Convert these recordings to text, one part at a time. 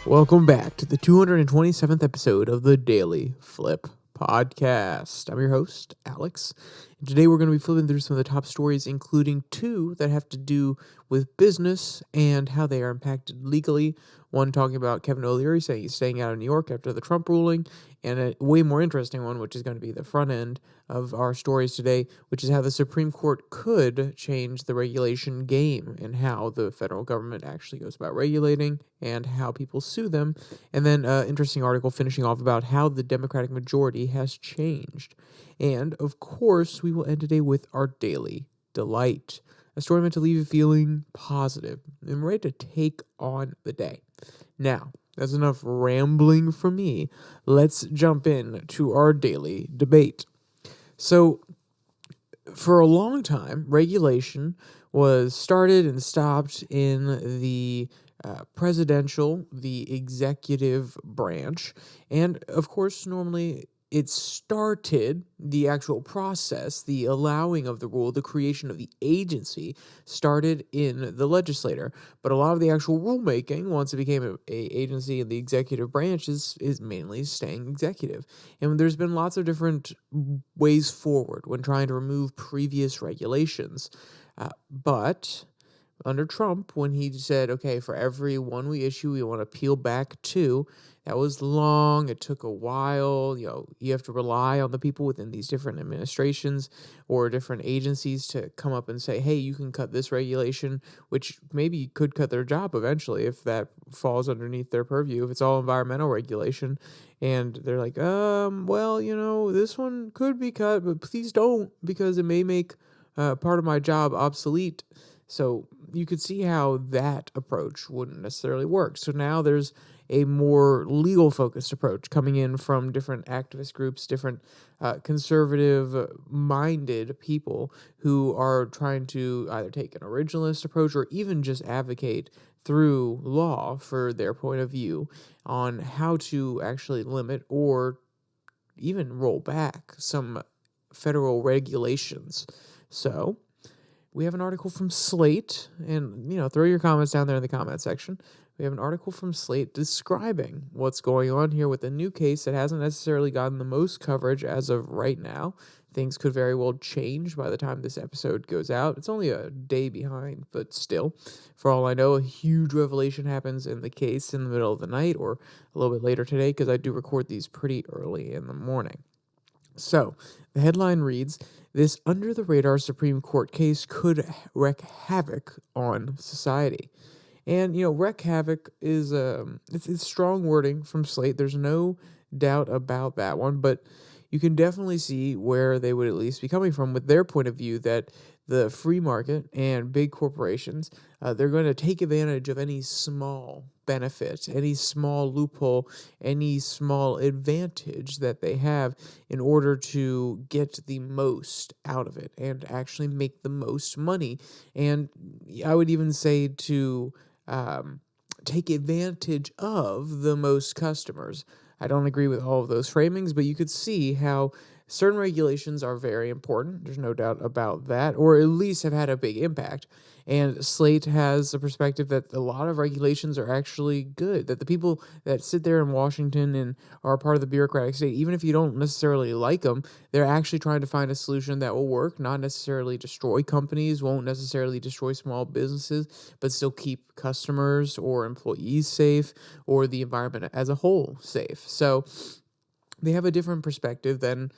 Welcome back to the 227th episode of the Daily Flip podcast. I'm your host, Alex, and today we're going to be flipping through some of the top stories, including two that have to do with business and how they are impacted legally. One talking about Kevin O'Leary saying he's staying out of New York after the Trump ruling, and a way more interesting one, which is going to be the front end of our stories today, which is how the Supreme Court could change the regulation game and how the federal government actually goes about regulating and how people sue them. And then an interesting article finishing off about how the Democratic majority has changed. And, of course, we will end today with our Daily Delight, a story meant to leave you feeling positive and ready to take on the day. Now, that's enough rambling from me. Let's jump in to our daily debate. So, for a long time, regulation was started and stopped in the the executive branch. And, of course, normally it started the actual process, the allowing of the rule, the creation of the agency started in the legislature. But a lot of the actual rulemaking, once it became a agency in the executive branch, is mainly staying executive. And there's been lots of different ways forward when trying to remove previous regulations. But under Trump, when he said, okay, for every one we issue, we want to peel back two, that was long. It took a while. You have to rely on the people within these different administrations or different agencies to come up and say, hey, you can cut this regulation, which maybe could cut their job eventually if that falls underneath their purview, if it's all environmental regulation. And they're like, this one could be cut, but please don't, because it may make part of my job obsolete. So you could see how that approach wouldn't necessarily work. So now there's a more legal-focused approach coming in from different activist groups, different conservative-minded people who are trying to either take an originalist approach or even just advocate through law for their point of view on how to actually limit or even roll back some federal regulations. So we have an article from Slate, and, throw your comments down there in the comment section. We have an article from Slate describing what's going on here with a new case that hasn't necessarily gotten the most coverage as of right now. Things could very well change by the time this episode goes out. It's only a day behind, but still, for all I know, a huge revelation happens in the case in the middle of the night or a little bit later today, because I do record these pretty early in the morning. So, the headline reads, this under-the-radar Supreme Court case could wreak havoc on society. And, wreak havoc is it's strong wording from Slate. There's no doubt about that one, but you can definitely see where they would at least be coming from with their point of view that the free market and big corporations, they're going to take advantage of any small benefit, any small loophole, any small advantage that they have in order to get the most out of it and actually make the most money. And I would even say to take advantage of the most customers. I don't agree with all of those framings, but you could see how certain regulations are very important. There's no doubt about that, or at least have had a big impact. And Slate has a perspective that a lot of regulations are actually good, that the people that sit there in Washington and are part of the bureaucratic state, even if you don't necessarily like them, they're actually trying to find a solution that will work, not necessarily destroy companies, won't necessarily destroy small businesses, but still keep customers or employees safe or the environment as a whole safe. So they have a different perspective than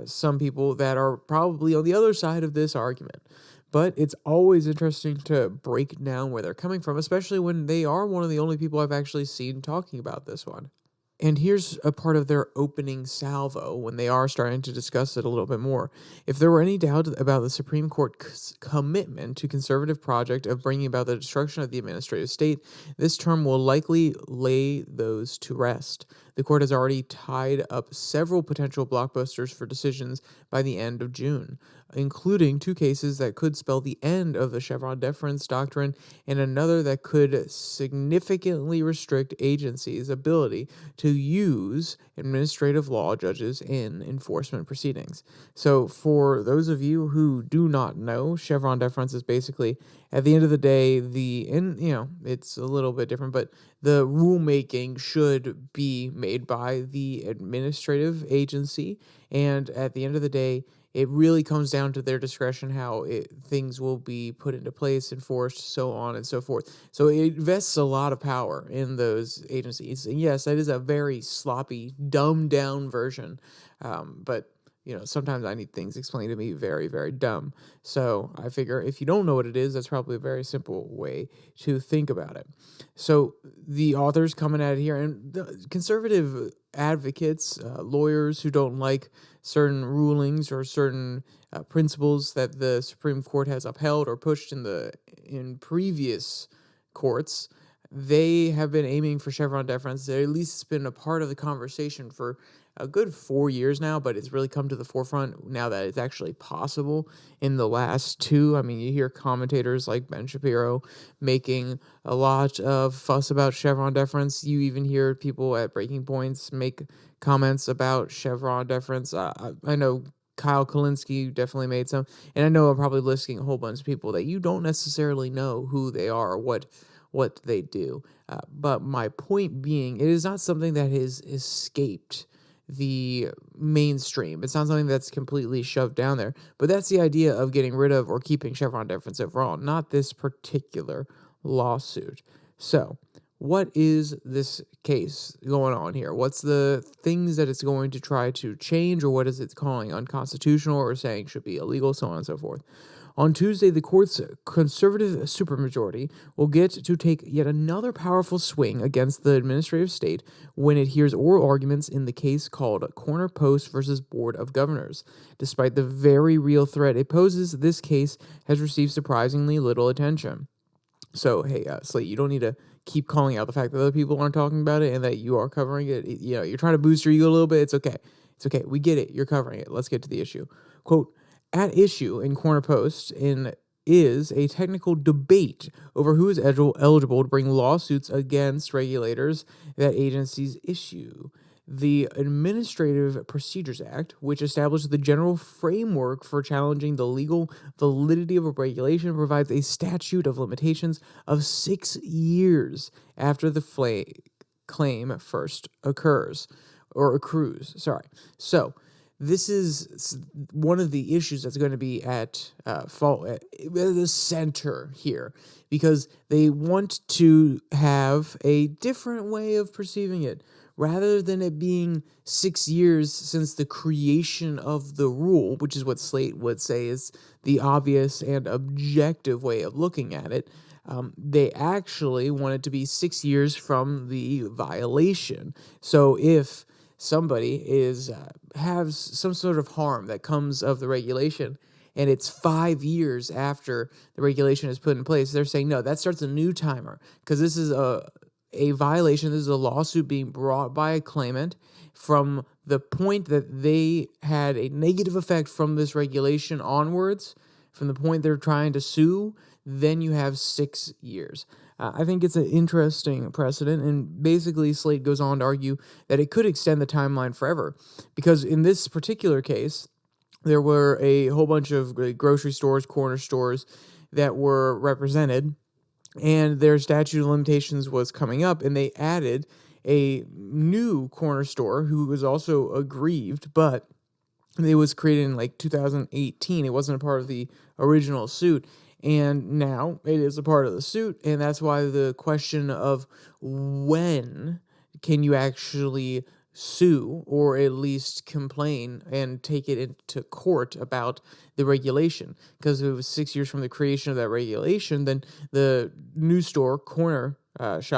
some people that are probably on the other side of this argument. But it's always interesting to break down where they're coming from, especially when they are one of the only people I've actually seen talking about this one. And here's a part of their opening salvo when they are starting to discuss it a little bit more. If there were any doubt about the Supreme Court's commitment to conservative project of bringing about the destruction of the administrative state, this term will likely lay those to rest. the court has already tied up several potential blockbusters for decisions by the end of June, including 2 cases that could spell the end of the Chevron deference doctrine and another that could significantly restrict agencies' ability to use administrative law judges in enforcement proceedings. So, for those of you who do not know, Chevron deference is basically, at the end of the day, it's a little bit different, but the rulemaking should be made by the administrative agency, and at the end of the day, it really comes down to their discretion how things will be put into place, enforced, so on and so forth. So it vests a lot of power in those agencies. And yes, that is a very sloppy, dumbed down version, but sometimes I need things explained to me very, very dumb. So I figure if you don't know what it is, that's probably a very simple way to think about it. So the author's coming at it here, and the conservative advocates, lawyers who don't like certain rulings or certain principles that the Supreme Court has upheld or pushed in previous courts, they have been aiming for Chevron deference. At least it's been a part of the conversation for a good 4 years now, but it's really come to the forefront now that it's actually possible in the last 2. I mean, you hear commentators like Ben Shapiro making a lot of fuss about Chevron deference. You even hear people at Breaking Points make comments about Chevron deference. I know Kyle Kalinske definitely made some, and I know I'm probably listing a whole bunch of people that you don't necessarily know who they are or what they do. But my point being, it is not something that has escaped the mainstream. It's not something that's completely shoved down there, but that's the idea of getting rid of or keeping Chevron deference overall, not this particular lawsuit. So, what is this case going on here? What's the things that it's going to try to change, or what is it calling unconstitutional or saying should be illegal, so on and so forth? On Tuesday, the court's conservative supermajority will get to take yet another powerful swing against the administrative state when it hears oral arguments in the case called Corner Post versus Board of Governors. Despite the very real threat it poses, this case has received surprisingly little attention. So, hey, Slate, you don't need to keep calling out the fact that other people aren't talking about it and that you are covering it. You're trying to boost your ego a little bit. It's okay. It's okay. We get it. You're covering it. Let's get to the issue. Quote, at issue in Corner Post is a technical debate over who is eligible to bring lawsuits against regulators that agencies issue. The Administrative Procedures Act, which establishes the general framework for challenging the legal validity of a regulation, provides a statute of limitations of 6 years after the claim first accrues. So, this is one of the issues that's going to be at the center here, because they want to have a different way of perceiving it. Rather than it being 6 years since the creation of the rule, which is what Slate would say is the obvious and objective way of looking at it, they actually want it to be 6 years from the violation. So if somebody has some sort of harm that comes of the regulation, and it's 5 years after the regulation is put in place, they're saying, no, that starts a new timer, because this is a violation. This is a lawsuit being brought by a claimant from the point that they had a negative effect from this regulation onwards, from the point they're trying to sue. Then you have 6 years. I think it's an interesting precedent, and basically Slate goes on to argue that it could extend the timeline forever, because in this particular case, there were a whole bunch of grocery stores, corner stores that were represented, and their statute of limitations was coming up, and they added a new corner store who was also aggrieved, but it was created in 2018. It wasn't a part of the original suit, and now it is a part of the suit, and that's why the question of when can you actually sue or at least complain and take it into court about the regulation, because if it was 6 years from the creation of that regulation, then the new store corner post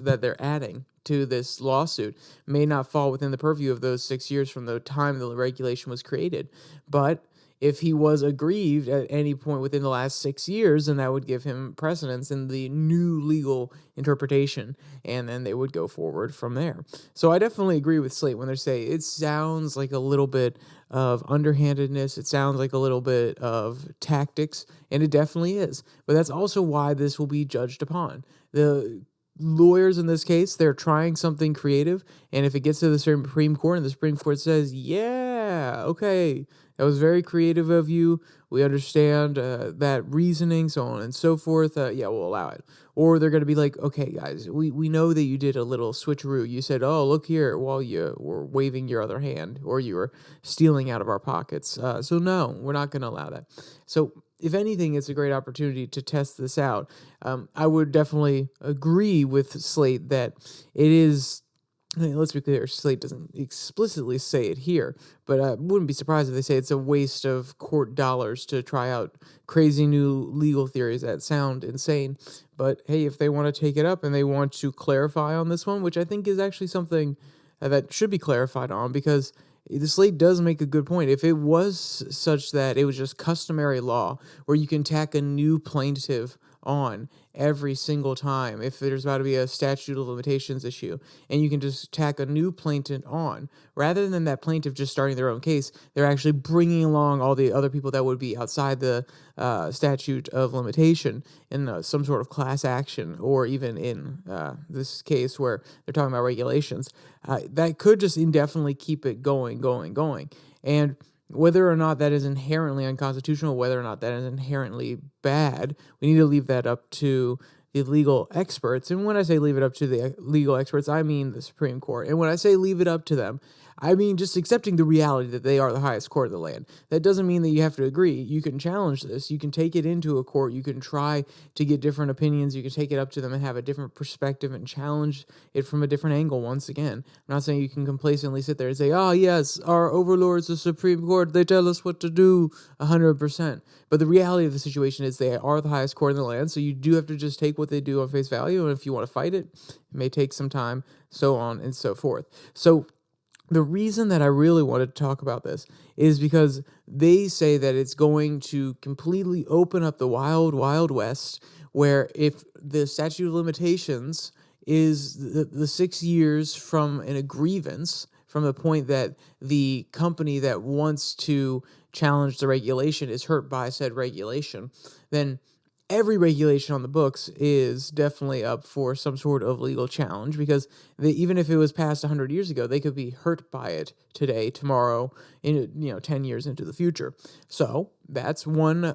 that they're adding to this lawsuit may not fall within the purview of those 6 years from the time the regulation was created. But if he was aggrieved at any point within the last 6 years, then that would give him precedence in the new legal interpretation, and then they would go forward from there. So I definitely agree with Slate when they say it sounds like a little bit of underhandedness, it sounds like a little bit of tactics, and it definitely is. But that's also why this will be judged upon. The lawyers in this case, they're trying something creative, and if it gets to the Supreme Court and the Supreme Court says, yeah, okay, that was very creative of you, we understand that reasoning, so on and so forth, yeah, we'll allow it. Or they're going to be like, okay, guys, we know that you did a little switcheroo. You said, oh, look here, while you were waving your other hand, or you were stealing out of our pockets. So no, we're not going to allow that. So if anything, it's a great opportunity to test this out. I would definitely agree with Slate that it is. I mean, let's be clear, Slate doesn't explicitly say it here, but I wouldn't be surprised if they say it's a waste of court dollars to try out crazy new legal theories that sound insane. But hey, if they want to take it up and they want to clarify on this one, which I think is actually something that should be clarified on, because the Slate does make a good point. If it was such that it was just customary law where you can tack a new plaintiff on every single time if there's about to be a statute of limitations issue, and you can just tack a new plaintiff on, rather than that plaintiff just starting their own case, they're actually bringing along all the other people that would be outside the statute of limitation in some sort of class action, or even in this case where they're talking about regulations. That could just indefinitely keep it going. And whether or not that is inherently unconstitutional, whether or not that is inherently bad, we need to leave that up to the legal experts. And when I say leave it up to the legal experts, I mean the Supreme Court. And when I say leave it up to them, I mean just accepting the reality that they are the highest court of the land. That doesn't mean that you have to agree. You can challenge this. You can take it into a court. You can try to get different opinions. You can take it up to them and have a different perspective and challenge it from a different angle once again. I'm not saying you can complacently sit there and say, oh, yes, our overlords, the Supreme Court, they tell us what to do 100%. But the reality of the situation is they are the highest court in the land, so you do have to just take what they do on face value, and if you want to fight it, it may take some time, so on and so forth. So the reason that I really wanted to talk about this is because they say that it's going to completely open up the wild, wild west, where if the statute of limitations is the 6 years from an grievance, from the point that the company that wants to challenge the regulation is hurt by said regulation, then every regulation on the books is definitely up for some sort of legal challenge, because even if it was passed 100 years ago, they could be hurt by it today, tomorrow, 10 years into the future. So that's one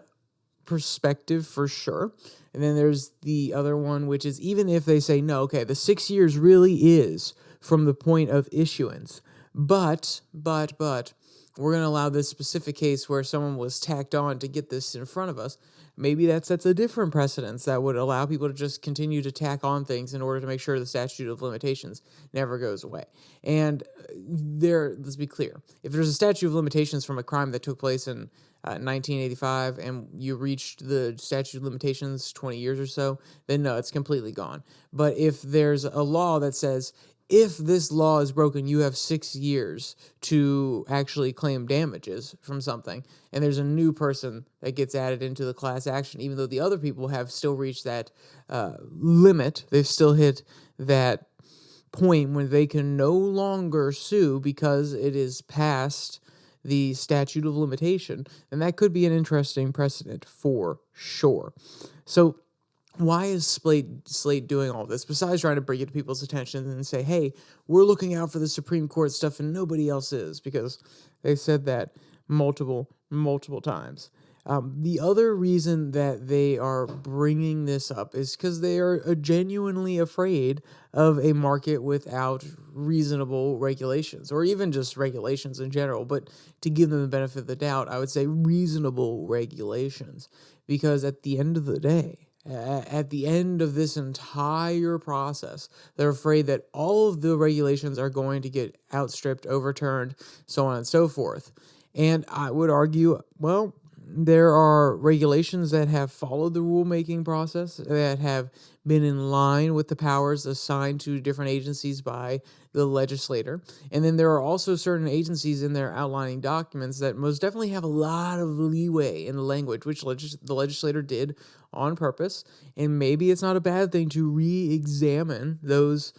perspective for sure. And then there's the other one, which is even if they say, no, okay, the 6 years really is from the point of issuance, but we're going to allow this specific case where someone was tacked on to get this in front of us. Maybe that sets a different precedence that would allow people to just continue to tack on things in order to make sure the statute of limitations never goes away. And let's be clear. If there's a statute of limitations from a crime that took place in 1985 and you reached the statute of limitations 20 years or so, then no, it's completely gone. But if there's a law that says, if this law is broken, you have 6 years to actually claim damages from something, and there's a new person that gets added into the class action, even though the other people have still reached that limit, they've still hit that point when they can no longer sue because it is past the statute of limitation, and that could be an interesting precedent for sure. So why is Slate doing all this, besides trying to bring it to people's attention and say, hey, we're looking out for the Supreme Court stuff and nobody else is, because they said that multiple times. The other reason that they are bringing this up is because they are genuinely afraid of a market without reasonable regulations, or even just regulations in general. But to give them the benefit of the doubt, I would say reasonable regulations, because at the end of the day, at the end of this entire process, they're afraid that all of the regulations are going to get outstripped, overturned, so on and so forth. And I would argue, well, there are regulations that have followed the rulemaking process, that have been in line with the powers assigned to different agencies by the legislator. And then there are also certain agencies in their outlining documents that most definitely have a lot of leeway in the language, which the legislator did on purpose. And maybe it's not a bad thing to re-examine those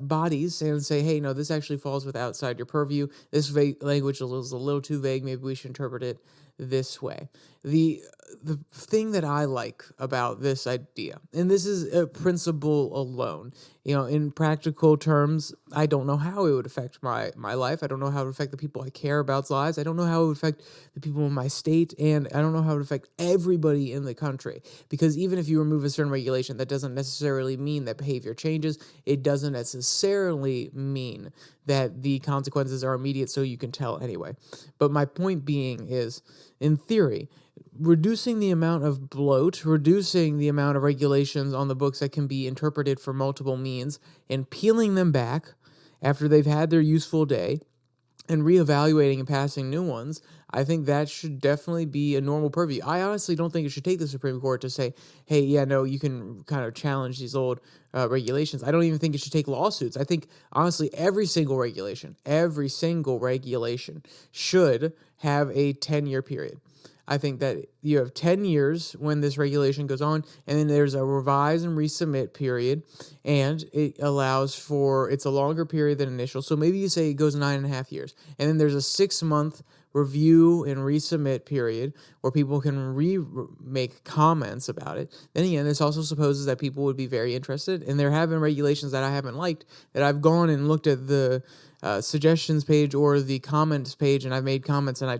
bodies and say, hey, no, this actually falls outside your purview. This language is a little too vague. Maybe we should interpret it this way. The thing that I like about this idea, and this is a principle alone, in practical terms, I don't know how it would affect my life. I don't know how it would affect the people I care about's lives. I don't know how it would affect the people in my state, and I don't know how it would affect everybody in the country. Because even if you remove a certain regulation, that doesn't necessarily mean that behavior changes. It doesn't necessarily mean that the consequences are immediate, so you can tell anyway. But my point being is, in theory, reducing the amount of bloat, reducing the amount of regulations on the books that can be interpreted for multiple means, and peeling them back after they've had their useful day, and reevaluating and passing new ones, I think that should definitely be a normal purview. I honestly don't think it should take the Supreme Court to say, hey, yeah, no, you can kind of challenge these old regulations. I don't even think it should take lawsuits. I think, honestly, every single regulation should have a 10-year period. I think that you have 10 years when this regulation goes on, and then there's a revise and resubmit period, and it's a longer period than initial. So maybe you say it goes 9.5 years, and then there's a 6-month review and resubmit period where people can make comments about it. Then again, this also supposes that people would be very interested, and there have been regulations that I haven't liked that I've gone and looked at the suggestions page or the comments page, and I've made comments, and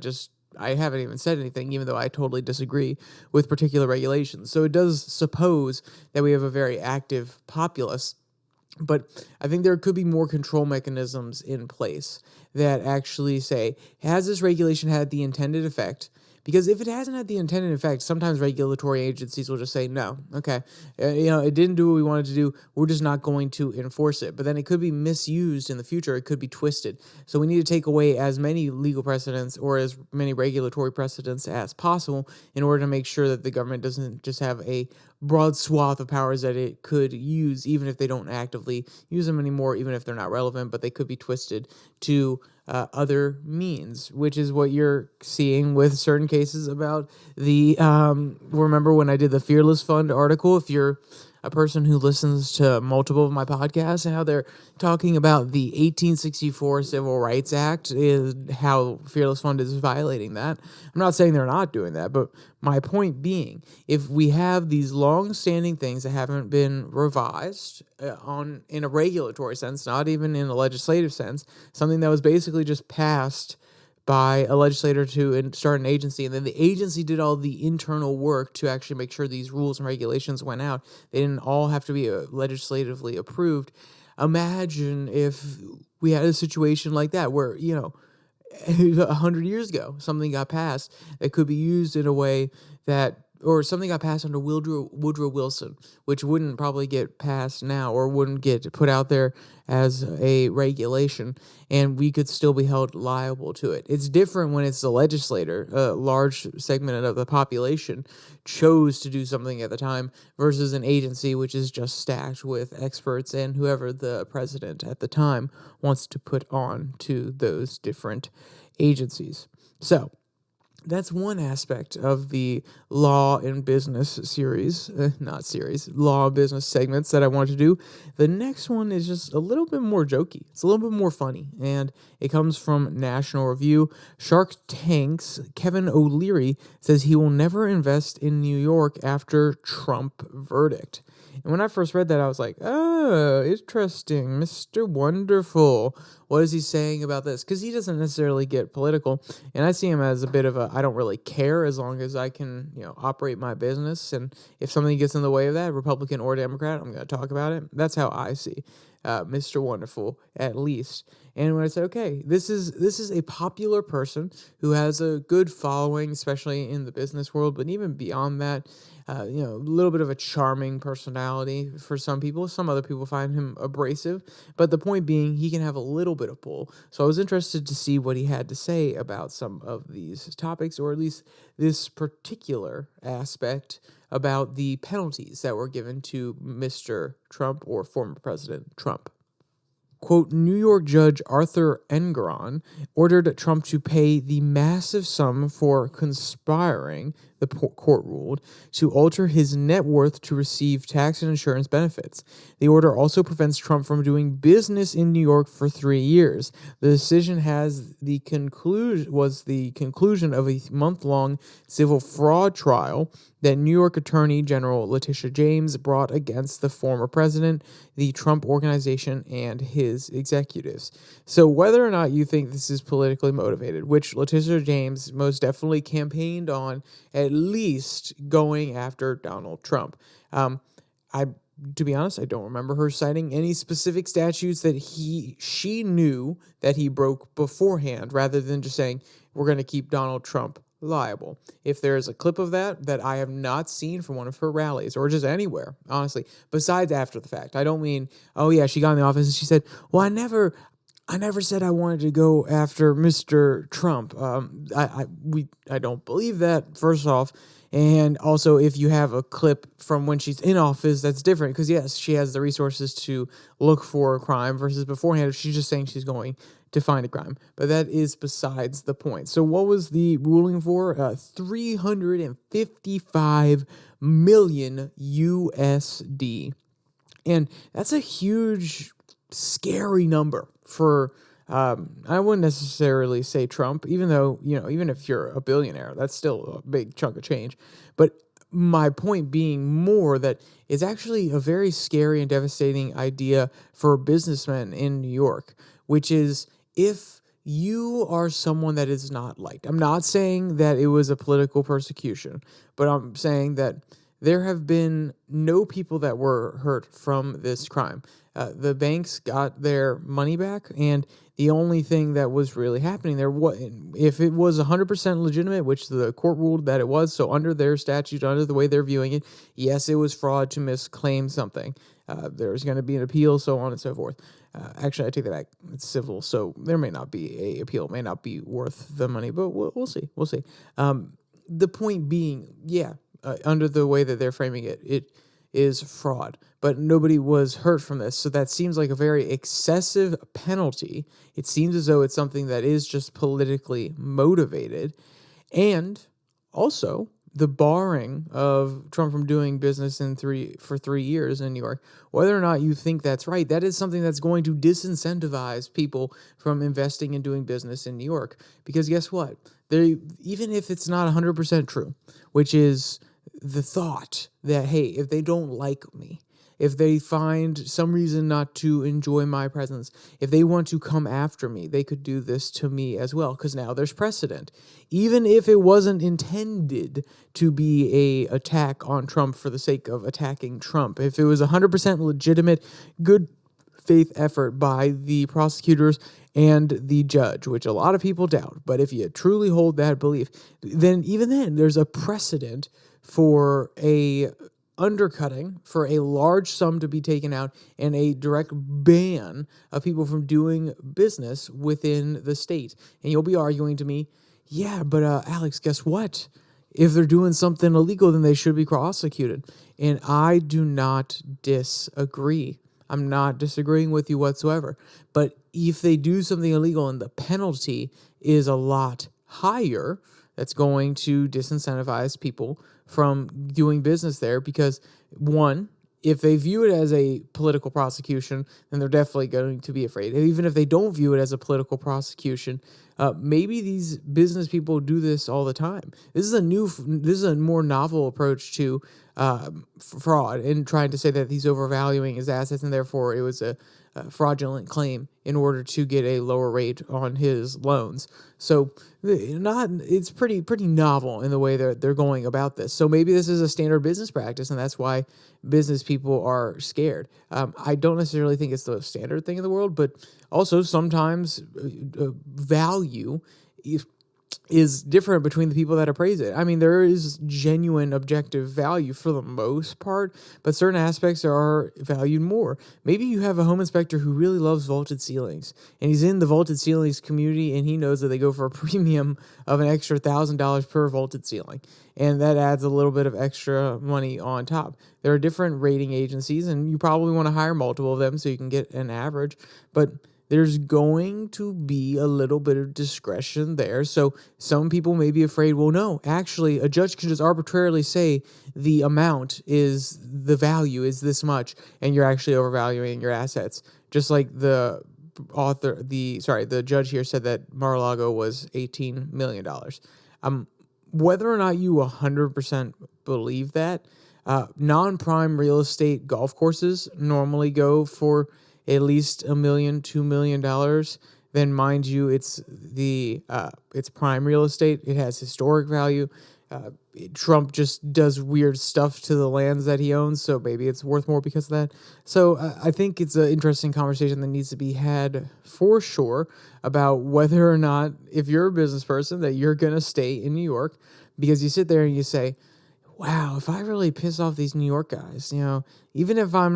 I haven't even said anything, even though I totally disagree with particular regulations. So it does suppose that we have a very active populace, but I think there could be more control mechanisms in place that actually say, has this regulation had the intended effect? Because if it hasn't had the intended effect, sometimes regulatory agencies will just say, no, okay, it didn't do what we wanted to do. We're just not going to enforce it. But then it could be misused in the future. It could be twisted. So we need to take away as many legal precedents or as many regulatory precedents as possible in order to make sure that the government doesn't just have a broad swath of powers that it could use, even if they don't actively use them anymore, even if they're not relevant, but they could be twisted to other means, which is what you're seeing with certain cases about the, remember when I did the Fearless Fund article, if you're a person who listens to multiple of my podcasts, and how they're talking about the 1864 Civil Rights Act, is how Fearless Fund is violating that. I'm not saying they're not doing that, but my point being, if we have these long-standing things that haven't been revised in a regulatory sense, not even in a legislative sense, something that was basically just passed by a legislator to start an agency, and then the agency did all the internal work to actually make sure these rules and regulations went out. They didn't all have to be legislatively approved. Imagine if we had a situation like that where, 100 years ago, something got passed that could be used in a way or something got passed under Woodrow Wilson, which wouldn't probably get passed now or wouldn't get put out there as a regulation, and we could still be held liable to it. It's different when it's the legislator, a large segment of the population, chose to do something at the time versus an agency which is just stacked with experts and whoever the president at the time wants to put on to those different agencies. So that's one aspect of the law and business law and business segments that I want to do. The next one is just a little bit more jokey. It's a little bit more funny, and it comes from National Review. Shark Tank's Kevin O'Leary says he will never invest in New York after Trump verdict. And when I first read that, I was like, oh, interesting, Mr. Wonderful. What is he saying about this? Because he doesn't necessarily get political, and I see him as a bit of I don't really care as long as I can, operate my business, and if something gets in the way of that, Republican or Democrat, I'm going to talk about it. That's how I see Mr. Wonderful, at least. And when I say, okay, this is a popular person who has a good following, especially in the business world, but even beyond that, a little bit of a charming personality for some people. Some other people find him abrasive, but the point being, he can have a little bit of pull. So I was interested to see what he had to say about some of these topics, or at least this particular aspect about the penalties that were given to Mr. Trump, or former President Trump. Quote, New York Judge Arthur Engoron ordered Trump to pay the massive sum for conspiring, the court ruled, to alter his net worth to receive tax and insurance benefits. The order also prevents Trump from doing business in New York for 3 years. The decision was the conclusion of a month-long civil fraud trial that New York Attorney General Letitia James brought against the former president, the Trump Organization, and his executives. So whether or not you think this is politically motivated, which Letitia James most definitely campaigned on, at least going after Donald Trump. To be honest, I don't remember her citing any specific statutes that she knew that he broke beforehand, rather than just saying, we're going to keep Donald Trump liable. If there's a clip of that I have not seen from one of her rallies, or just anywhere, honestly, besides after the fact. I don't mean, oh yeah, she got in the office and she said, well, I never said I wanted to go after Mr. Trump. I don't believe that, first off. And also, if you have a clip from when she's in office, that's different, because yes, she has the resources to look for a crime, versus beforehand if she's just saying she's going to find a crime. But that is besides the point. So what was the ruling for? 355 million USD. And that's a huge, scary number for, I wouldn't necessarily say Trump, even though, even if you're a billionaire, that's still a big chunk of change. But my point being more that it's actually a very scary and devastating idea for businessmen in New York, which is, if you are someone that is not liked. I'm not saying that it was a political persecution, but I'm saying that there have been no people that were hurt from this crime. The banks got their money back, and the only thing that was really happening there, if it was 100% legitimate, which the court ruled that it was, so under their statute, under the way they're viewing it, yes, it was fraud to misclaim something. There's going to be an appeal, so on and so forth. Actually, I take that back. It's civil, so there may not be a appeal. It may not be worth the money, but we'll see. We'll see. The point being, under the way that they're framing it, it is fraud. But nobody was hurt from this, so that seems like a very excessive penalty. It seems as though it's something that is just politically motivated. And also, the barring of Trump from doing business for 3 years in New York, whether or not you think that's right, that is something that's going to disincentivize people from investing and doing business in New York. Because guess what? Even if it's not 100% true, which is the thought that, hey, if they don't like me, if they find some reason not to enjoy my presence, if they want to come after me, they could do this to me as well, because now there's precedent. Even if it wasn't intended to be a attack on Trump for the sake of attacking Trump, if it was 100% legitimate, good faith effort by the prosecutors and the judge, which a lot of people doubt, but if you truly hold that belief, then even then there's a precedent for a undercutting, for a large sum to be taken out, and a direct ban of people from doing business within the state. And you'll be arguing to me, yeah, but Alex, guess what? If they're doing something illegal, then they should be prosecuted. And I do not disagree. I'm not disagreeing with you whatsoever. But if they do something illegal and the penalty is a lot higher, that's going to disincentivize people from doing business there, because, one, if they view it as a political prosecution, then they're definitely going to be afraid. And even if they don't view it as a political prosecution, maybe these business people do this all the time. This is a more novel approach to fraud, and trying to say that he's overvaluing his assets and therefore it was a fraudulent claim in order to get a lower rate on his loans. So it's pretty novel in the way they're going about this. So maybe this is a standard business practice, and that's why business people are scared. I don't necessarily think it's the standard thing in the world, but also sometimes value is different between the people that appraise it. I mean, there is genuine objective value for the most part, but certain aspects are valued more. Maybe you have a home inspector who really loves vaulted ceilings, and he's in the vaulted ceilings community, and he knows that they go for a premium of an extra $1,000 per vaulted ceiling, and that adds a little bit of extra money on top. There are different rating agencies, and you probably want to hire multiple of them so you can get an average, but there's going to be a little bit of discretion there. So some people may be afraid, well, no, actually, a judge can just arbitrarily say the amount is the value is this much, and you're actually overvaluing your assets. Just like the judge here said that Mar-a-Lago was $18 million. Whether or not you 100% believe that, non-prime real estate golf courses normally go for at least $1 million, $2 million. Then, mind you, it's prime real estate. It has historic value. Trump just does weird stuff to the lands that he owns, so maybe it's worth more because of that. So I think it's an interesting conversation that needs to be had for sure about whether or not, if you're a business person, that you're going to stay in New York, because you sit there and you say, wow, if I really piss off these New York guys, even if I'm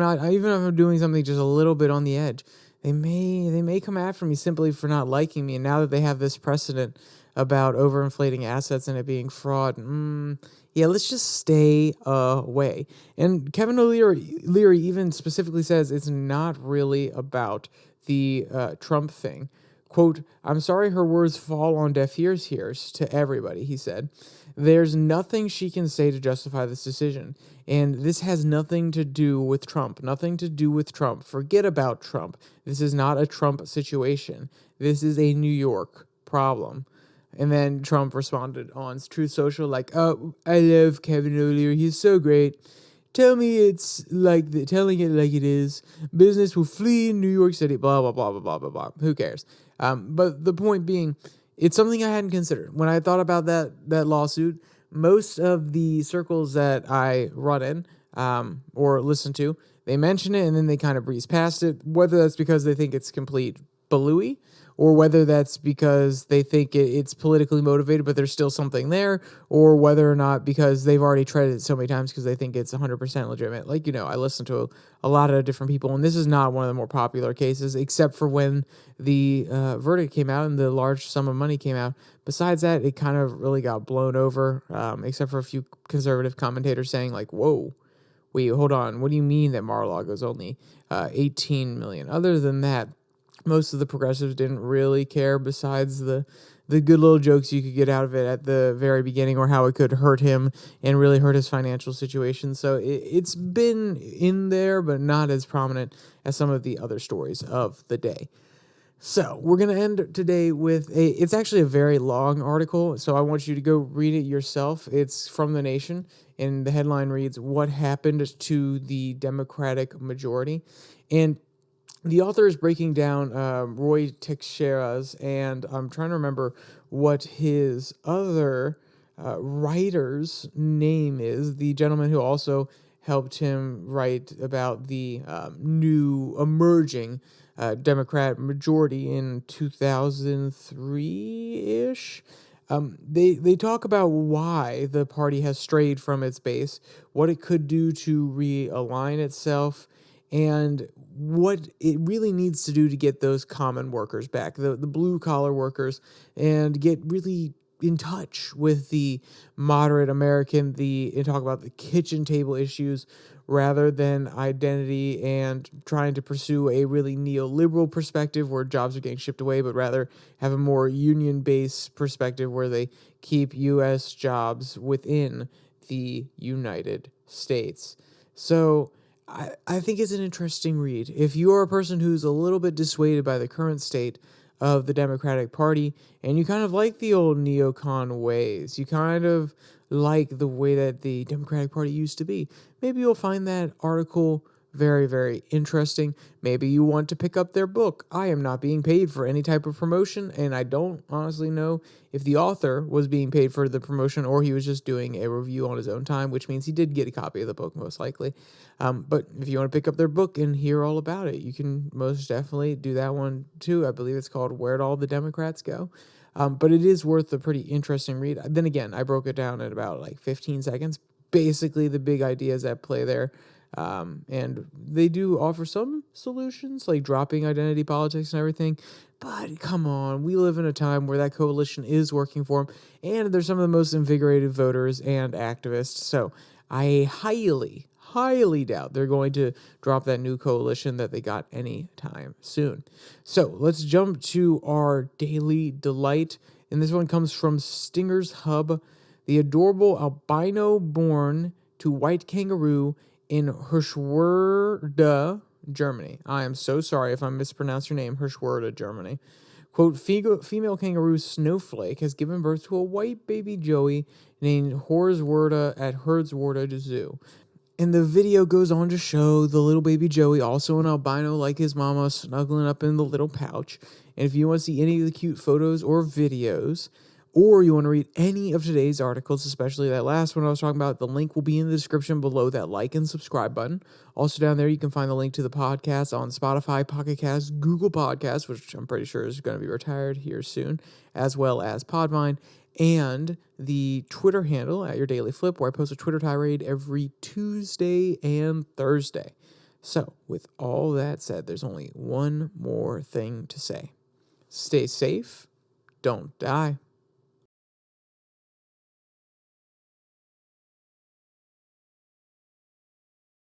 doing something just a little bit on the edge, they may come after me simply for not liking me. And now that they have this precedent about overinflating assets and it being fraud, let's just stay away. And Kevin O'Leary even specifically says it's not really about the Trump thing. Quote, "I'm sorry her words fall on deaf ears here to everybody," he said. "There's nothing she can say to justify this decision. And this has nothing to do with Trump. Nothing to do with Trump. Forget about Trump. This is not a Trump situation. This is a New York problem." And then Trump responded on Truth Social like, "Oh, I love Kevin O'Leary. He's so great. Telling it like it is. Business will flee in New York City." Blah, blah, blah, blah, blah, blah, blah. Who cares? But the point being, it's something I hadn't considered. When I thought about that lawsuit, most of the circles that I run in or listen to, they mention it and then they kind of breeze past it, whether that's because they think it's complete balooey, or whether that's because they think it's politically motivated, but there's still something there, or whether or not because they've already tried it so many times because they think it's 100% legitimate. Like, I listen to a lot of different people, and this is not one of the more popular cases, except for when the verdict came out and the large sum of money came out. Besides that, it kind of really got blown over, except for a few conservative commentators saying like, whoa, wait, hold on. What do you mean that Mar-a-Lago is only 18 million? Other than that, most of the progressives didn't really care, besides the good little jokes you could get out of it at the very beginning, or how it could hurt him and really hurt his financial situation. So it's been in there, but not as prominent as some of the other stories of the day. So we're going to end today with it's actually a very long article, so I want you to go read it yourself. It's from The Nation, and the headline reads, "What Happened to the Democratic Majority?" And the author is breaking down Roy Teixeira's, and I'm trying to remember what his other writer's name is, the gentleman who also helped him write about the new emerging Democrat majority in 2003-ish. They talk about why the party has strayed from its base, what it could do to realign itself, and what it really needs to do to get those common workers back, the blue-collar workers, and get really in touch with the moderate American, and talk about the kitchen table issues rather than identity, and trying to pursue a really neoliberal perspective where jobs are getting shipped away, but rather have a more union-based perspective where they keep U.S. jobs within the United States. So I think it's an interesting read. If you are a person who's a little bit dissuaded by the current state of the Democratic Party, and you kind of like the old neocon ways, you kind of like the way that the Democratic Party used to be, maybe you'll find that article very, very interesting. Maybe you want to pick up their book. I am not being paid for any type of promotion, and I don't honestly know if the author was being paid for the promotion or he was just doing a review on his own time, which means he did get a copy of the book, most likely. But if you want to pick up their book and hear all about it, you can most definitely do that one too. I believe it's called Where'd All the Democrats Go? But it is worth a pretty interesting read. Then again, I broke it down in about like 15 seconds. Basically, the big ideas at play there. And they do offer some solutions, like dropping identity politics and everything. But come on, we live in a time where that coalition is working for them, and they're some of the most invigorated voters and activists. So I highly doubt they're going to drop that new coalition that they got anytime soon. So let's jump to our daily delight. And this one comes from Stinger's Hub. The adorable albino born to white kangaroo in Hirschwerda, Germany. I am so sorry if I mispronounced your name, Hirschwerda, Germany. Quote, female kangaroo Snowflake has given birth to a white baby joey named Horswerda at Herdswerda Zoo. And the video goes on to show the little baby Joey, also an albino like his mama, snuggling up in the little pouch. And if you want to see any of the cute photos or videos, or you want to read any of today's articles, especially that last one I was talking about, the link will be in the description below that like and subscribe button. Also down there, you can find the link to the podcast on Spotify, Pocket Casts, Google Podcasts, which I'm pretty sure is going to be retired here soon, as well as Podvine, and the Twitter handle at your Daily Flip, where I post a Twitter tirade every Tuesday and Thursday. So, with all that said, there's only one more thing to say. Stay safe, don't die.